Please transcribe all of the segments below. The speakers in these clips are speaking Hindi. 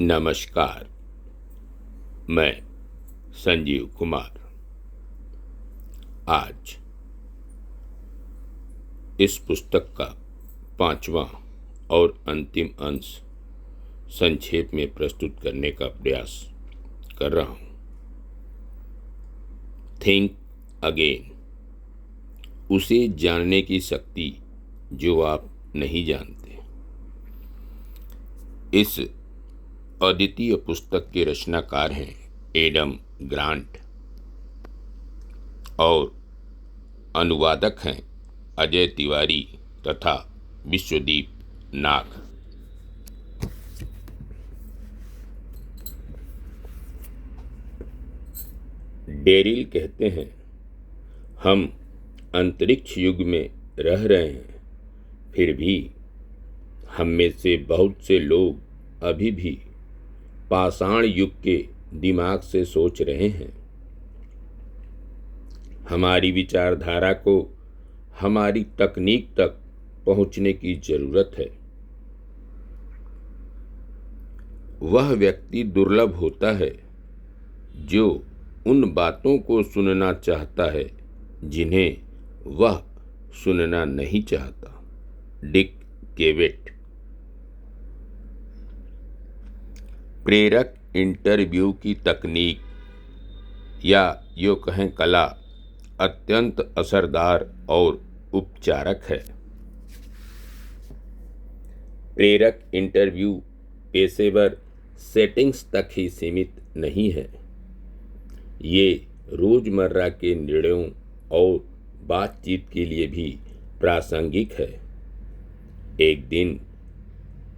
नमस्कार। मैं संजीव कुमार आज इस पुस्तक का 5वां और अंतिम अंश संक्षेप में प्रस्तुत करने का प्रयास कर रहा हूं। थिंक अगेन, उसे जानने की शक्ति जो आप नहीं जानते। इस अद्वितीय पुस्तक के रचनाकार हैं एडम ग्रांट और अनुवादक हैं अजय तिवारी तथा विश्वदीप नाग। डेरिल कहते हैं, हम अंतरिक्ष युग में रह रहे हैं, फिर भी हम में से बहुत से लोग अभी भी पाषाण युग के दिमाग से सोच रहे हैं। हमारी विचारधारा को हमारी तकनीक तक पहुंचने की जरूरत है। वह व्यक्ति दुर्लभ होता है जो उन बातों को सुनना चाहता है जिन्हें वह सुनना नहीं चाहता। डिक केवेट। प्रेरक इंटरव्यू की तकनीक या यो कहें कला अत्यंत असरदार और उपचारक है। प्रेरक इंटरव्यू पेशेवर सेटिंग्स तक ही सीमित नहीं है, ये रोजमर्रा के निर्णयों और बातचीत के लिए भी प्रासंगिक है। एक दिन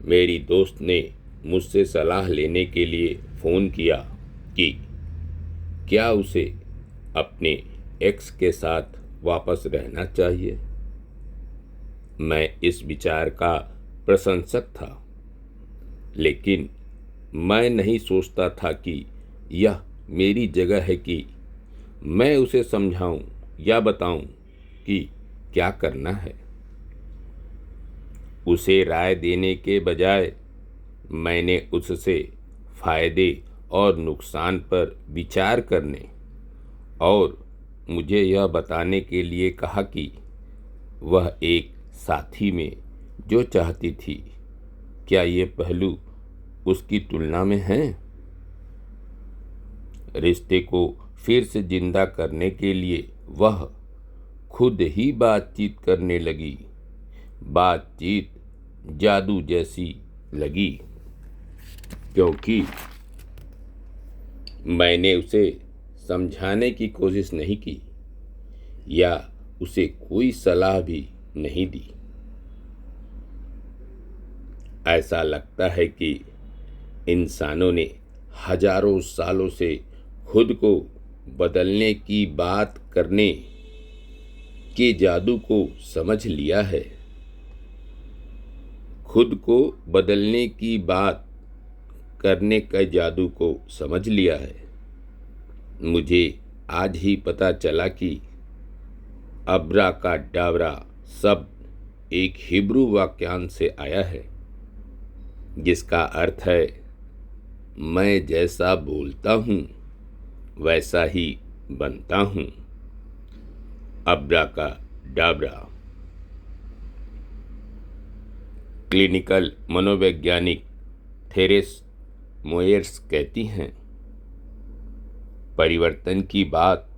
मेरी दोस्त ने मुझसे सलाह लेने के लिए फ़ोन किया कि क्या उसे अपने एक्स के साथ वापस रहना चाहिए। मैं इस विचार का प्रशंसक था, लेकिन मैं नहीं सोचता था कि यह मेरी जगह है कि मैं उसे समझाऊं या बताऊं कि क्या करना है। उसे राय देने के बजाय मैंने उससे फायदे और नुकसान पर विचार करने और मुझे यह बताने के लिए कहा कि वह एक साथी में जो चाहती थी, क्या ये पहलू उसकी तुलना में हैं। रिश्ते को फिर से जिंदा करने के लिए वह खुद ही बातचीत करने लगी। बातचीत जादू जैसी लगी, क्योंकि मैंने उसे समझाने की कोशिश नहीं की या उसे कोई सलाह भी नहीं दी। ऐसा लगता है कि इंसानों ने हजारों सालों से खुद को बदलने की बात करने के जादू को समझ लिया है। खुद को बदलने की बात करने के जादू को समझ लिया है। मुझे आज ही पता चला कि अब्राकाडाब्रा शब्द एक हिब्रू वाक्यांश से आया है, जिसका अर्थ है मैं जैसा बोलता हूँ वैसा ही बनता हूँ। अब्राकाडाब्रा। क्लिनिकल मनोवैज्ञानिक थेरेस मोयर्स कहती हैं, परिवर्तन की बात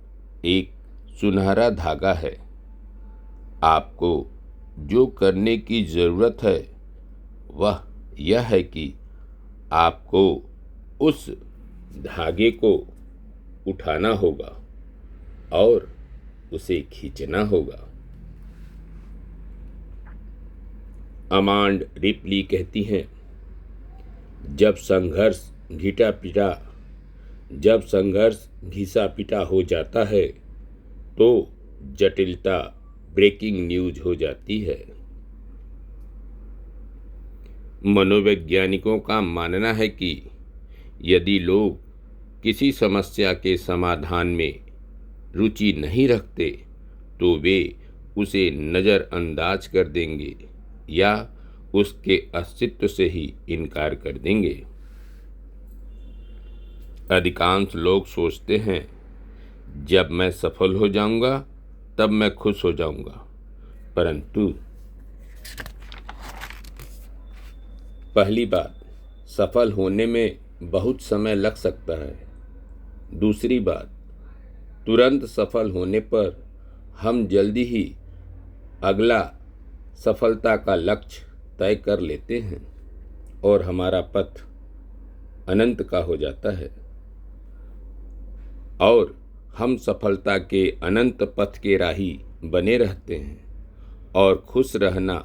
एक सुनहरा धागा है। आपको जो करने की ज़रूरत है वह यह है कि आपको उस धागे को उठाना होगा और उसे खींचना होगा। अमांड रिपली कहती हैं, जब संघर्ष घिसा पिटा हो जाता है तो जटिलता ब्रेकिंग न्यूज हो जाती है। मनोवैज्ञानिकों का मानना है कि यदि लोग किसी समस्या के समाधान में रुचि नहीं रखते तो वे उसे नज़रअंदाज कर देंगे या उसके अस्तित्व से ही इनकार कर देंगे। अधिकांश लोग सोचते हैं जब मैं सफल हो जाऊंगा तब मैं खुश हो जाऊंगा, परंतु पहली बात, सफल होने में बहुत समय लग सकता है। दूसरी बात, तुरंत सफल होने पर हम जल्दी ही अगला सफलता का लक्ष्य तय कर लेते हैं और हमारा पथ अनंत का हो जाता है और हम सफलता के अनंत पथ के राही बने रहते हैं और खुश रहना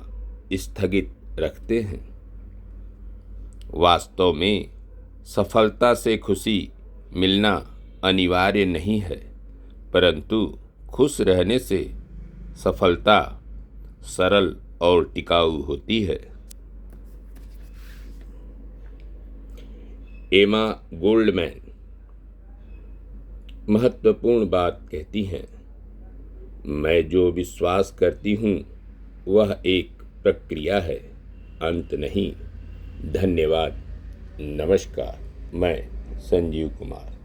स्थगित रखते हैं। वास्तव में सफलता से खुशी मिलना अनिवार्य नहीं है, परंतु खुश रहने से सफलता सरल और टिकाऊ होती है। एमा गोल्डमैन महत्वपूर्ण बात कहती हैं, मैं जो विश्वास करती हूँ वह एक प्रक्रिया है, अंत नहीं। धन्यवाद। नमस्कार। मैं संजीव कुमार।